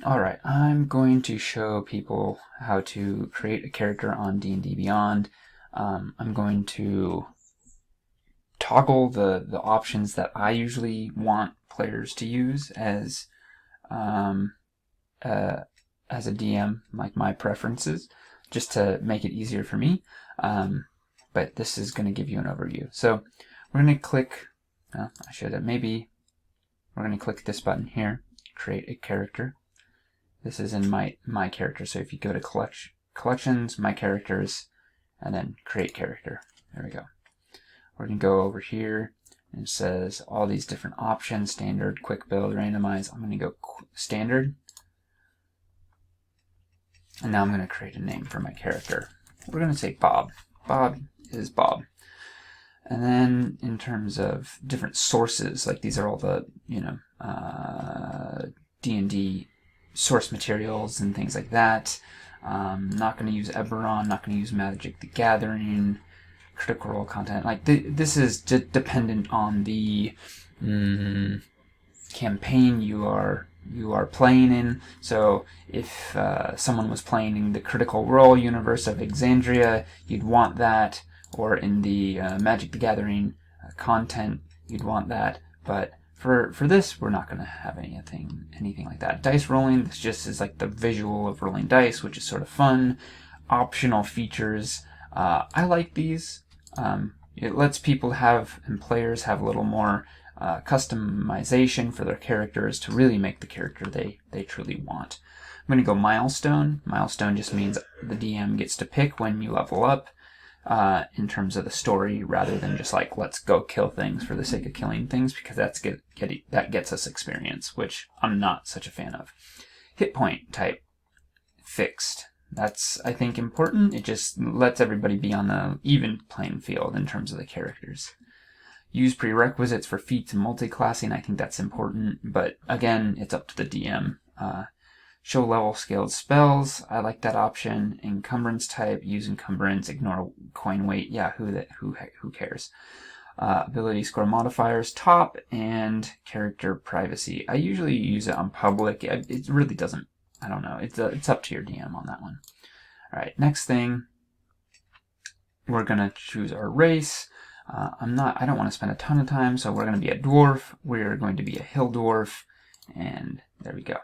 Alright, I'm going to show people how to create a character on D&D Beyond. I'm going to toggle the options that I usually want players to use um, as a DM, like my preferences, just to make it easier for me. But this is going to give you an overview. So we're going to click, I should have maybe, we're going to click this button here, create a character. This is in my character, so if you go to collections, my characters, and then create character. There we go. We're going to go over here, and it says all these different options: standard, quick build, randomize. I'm going to go standard. And now I'm going to create a name for my character. We're going to say Bob. Bob is Bob. And then in terms of different sources, like these are all the, D&D source materials and things like that. Not going to use Eberron, not going to use Magic the Gathering, Critical Role content. Like this is dependent on the campaign you are playing in. So if someone was playing in the Critical Role universe of Exandria, you'd want that, or in the Magic the Gathering content, you'd want that. But for this, we're not going to have anything like that. Dice rolling, this just is like the visual of rolling dice, which is sort of fun. Optional features, I like these. It lets people and players have a little more customization for their characters to really make the character they truly want. I'm going to go milestone. Milestone just means the DM gets to pick when you level up in terms of the story, rather than just like, let's go kill things for the sake of killing things, because that gets us experience, which I'm not such a fan of. Hit point type, fixed. That's, I think, important. It just lets everybody be on the even playing field in terms of the characters. Use prerequisites for feats and multi-classing. I think that's important, but again, it's up to the DM. Show level scaled spells. I like that option. Encumbrance type. Use encumbrance. Ignore coin weight. Yeah, who cares? Ability score modifiers, top, and character privacy. I usually use it on public. It really doesn't. I don't know. It's up to your DM on that one. All right. Next thing, we're gonna choose our race. I don't want to spend a ton of time, so we're going to be a dwarf. We're going to be a hill dwarf, and there we go.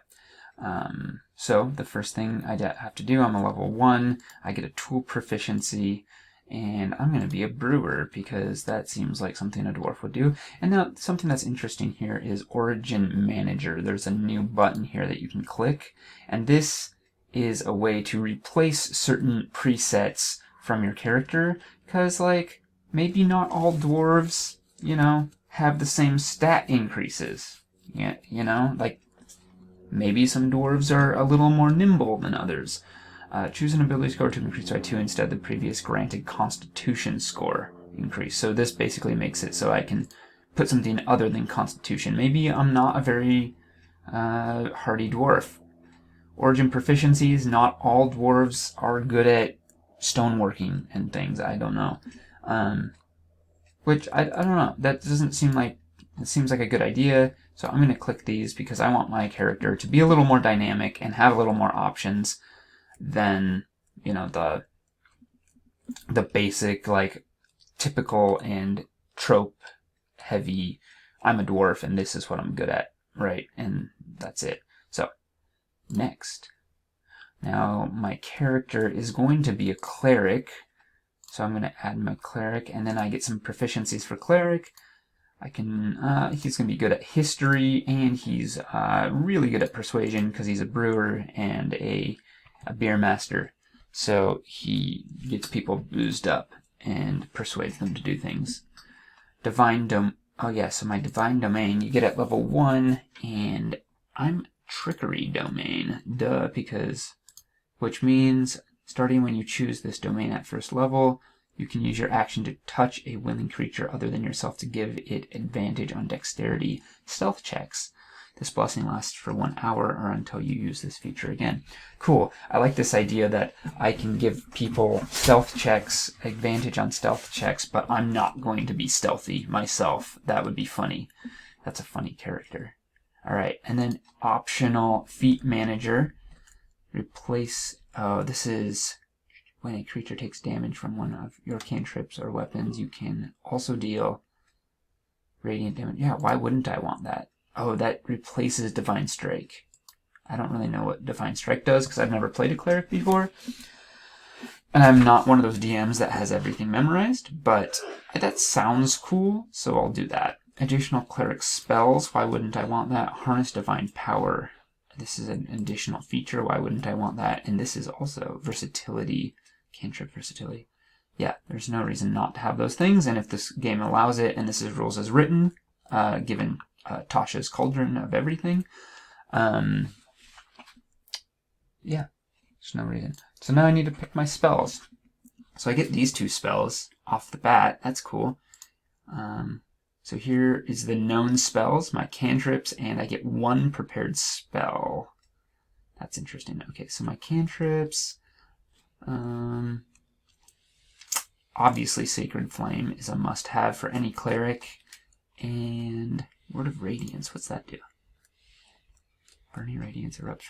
So the first thing I have to do, I'm a level 1. I get a tool proficiency, and I'm going to be a brewer because that seems like something a dwarf would do. And now something that's interesting here is Origin Manager. There's a new button here that you can click, and this is a way to replace certain presets from your character, because like, maybe not all dwarves, have the same stat increases. Yeah, like maybe some dwarves are a little more nimble than others. Choose an ability score to increase by 2 instead of the previous granted Constitution score increase. So this basically makes it so I can put something other than Constitution. Maybe I'm not a very hardy dwarf. Origin proficiencies, not all dwarves are good at stoneworking and things. I don't know. Which I don't know. That doesn't seem like, it seems like a good idea. So I'm going to click these because I want my character to be a little more dynamic and have a little more options than, the basic, like, typical and trope heavy, I'm a dwarf and this is what I'm good at, right? And that's it. So, next. Now, my character is going to be a cleric. So I'm going to add my cleric, and then I get some proficiencies for cleric. He's going to be good at history, and he's really good at persuasion because he's a brewer and a beer master. So he gets people boozed up and persuades them to do things. So my divine domain, you get at level 1, and I'm trickery domain. Duh, which means starting when you choose this domain at first level, you can use your action to touch a willing creature other than yourself to give it advantage on dexterity stealth checks. This blessing lasts for 1 hour or until you use this feature again. Cool. I like this idea that I can give people stealth checks, advantage on stealth checks, but I'm not going to be stealthy myself. That would be funny. That's a funny character. All right, and then optional feat manager. Replace, oh, this is when a creature takes damage from one of your cantrips or weapons, you can also deal radiant damage. Yeah, why wouldn't I want that? Oh, that replaces Divine Strike. I don't really know what Divine Strike does because I've never played a cleric before. And I'm not one of those DMs that has everything memorized, but that sounds cool, so I'll do that. Additional cleric spells, why wouldn't I want that? Harness Divine Power. This is an additional feature, why wouldn't I want that? And this is also versatility, cantrip versatility. Yeah, there's no reason not to have those things, and if this game allows it, and this is rules as written, given Tasha's Cauldron of everything, yeah, there's no reason. So now I need to pick my spells. So I get these two spells off the bat. That's cool. So here is the known spells, my cantrips, and I get one prepared spell. That's interesting. Okay, so my cantrips. Obviously, Sacred Flame is a must-have for any cleric. And Word of Radiance, what's that do? Burning Radiance erupts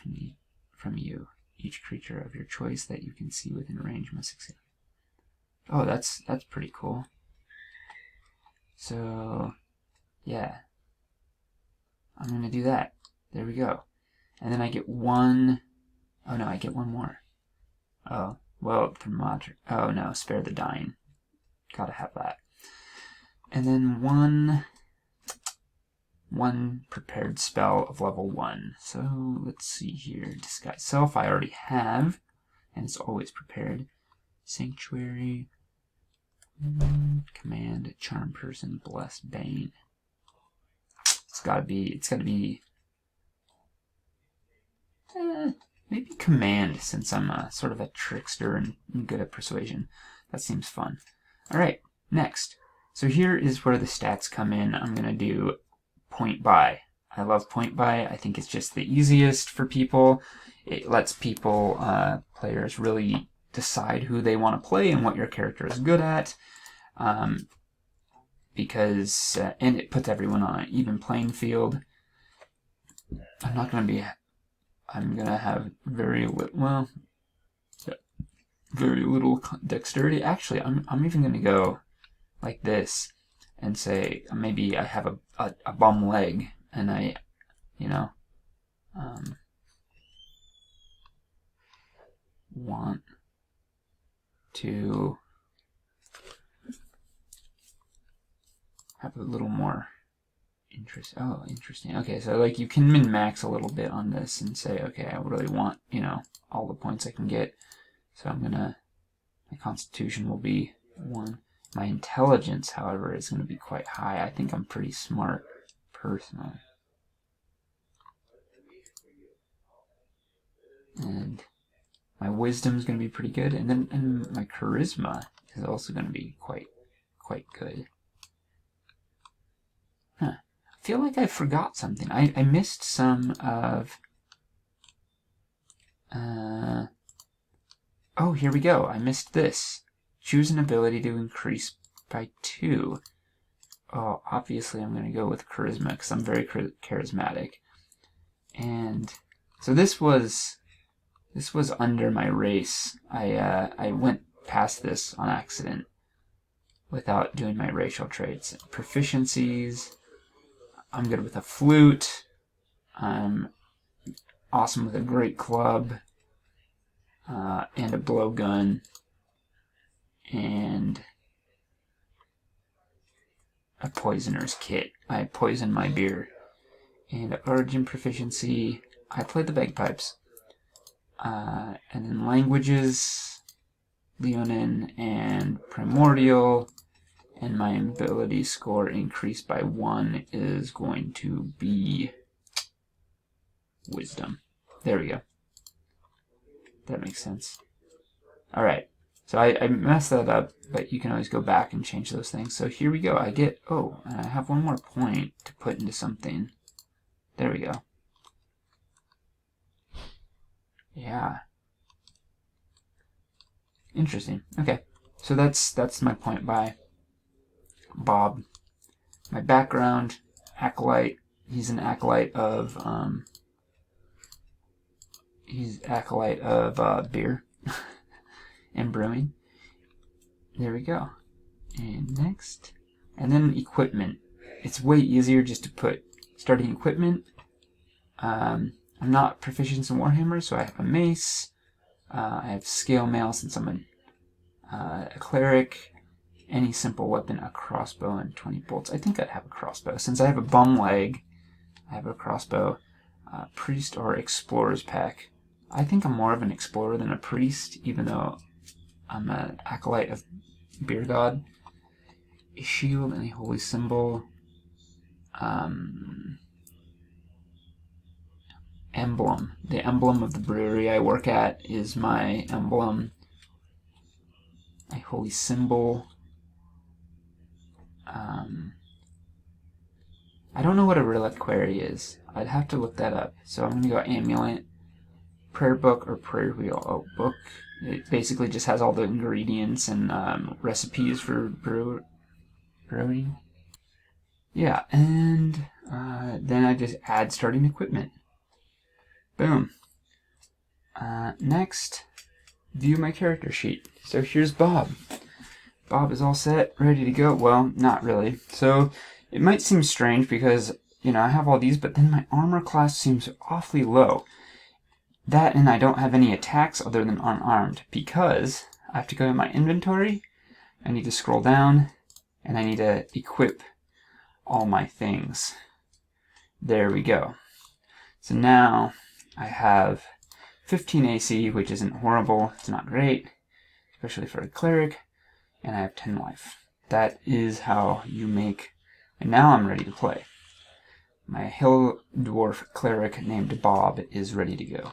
from you. Each creature of your choice that you can see within range must succeed. Oh, that's pretty cool. So, yeah. I'm going to do that. There we go. And then I get one... Oh, no, I get one more. Oh, well, Thermometer... Oh, no, Spare the Dying. Gotta have that. And then one prepared spell of level 1. So let's see here. Disguise Self I already have, and it's always prepared. Sanctuary, Command, Charm Person, Bless, Bane. It's gotta be maybe Command, since I'm sort of a trickster and good at persuasion. That seems fun. All right, next. So here is where the stats come in. I'm gonna do Point Buy. I love Point Buy. I think it's just the easiest for people. It lets people, players, really decide who they want to play and what your character is good at. Because, and it puts everyone on an even playing field. I'm going to have very little dexterity. Actually, I'm even going to go like this and say maybe I have a bum leg and I, want to have a little more interest. Oh, interesting. Okay, so like you can min-max a little bit on this and say, okay, I really want, all the points I can get. So my constitution will be 1. My intelligence, however, is going to be quite high. I think I'm pretty smart, personally. And my wisdom is going to be pretty good. And my charisma is also going to be quite good. Huh. I feel like I forgot something. I missed some of... Oh, here we go. I missed this. Choose an ability to increase by 2. Oh, obviously I'm going to go with charisma because I'm very charismatic. And so this was under my race. I went past this on accident without doing my racial traits. Proficiencies. I'm good with a flute. I'm awesome with a great club. And a blowgun. And a poisoner's kit. I poison my beer. And origin proficiency. I play the bagpipes. And then languages. Leonin and Primordial. And my ability score increased by 1 is going to be Wisdom. There we go. That makes sense. Alright. So I messed that up, but you can always go back and change those things. So here we go. I get, and I have one more point to put into something. There we go. Yeah. Interesting. Okay. So that's my point by Bob. My background, Acolyte, he's an acolyte of beer and brewing. There we go. And next, and then equipment. It's way easier just to put starting equipment. I'm not proficient in Warhammer, so I have a mace. I have scale mail since I'm a cleric. Any simple weapon, a crossbow, and 20 bolts. I think I'd have a crossbow. Since I have a bum leg, I have a crossbow. Priest or explorer's pack. I think I'm more of an explorer than a priest, even though I'm an acolyte of Beer God. A shield and a holy symbol. Emblem. The emblem of the brewery I work at is my emblem. A holy symbol. I don't know what a reliquary is. I'd have to look that up. So I'm going to go amulet, prayer book, or prayer wheel. Oh, book. It basically just has all the ingredients and recipes for brewing. Yeah, and then I just add starting equipment. Boom. Next, view my character sheet. So here's Bob. Bob is all set, ready to go. Well, not really. So it might seem strange because, I have all these, but then my armor class seems awfully low. That and I don't have any attacks other than unarmed because I have to go to my inventory, I need to scroll down, and I need to equip all my things. There we go. So now I have 15 AC, which isn't horrible. It's not great, especially for a cleric, and I have 10 life. That is how you make... And now I'm ready to play. My hill dwarf cleric named Bob is ready to go.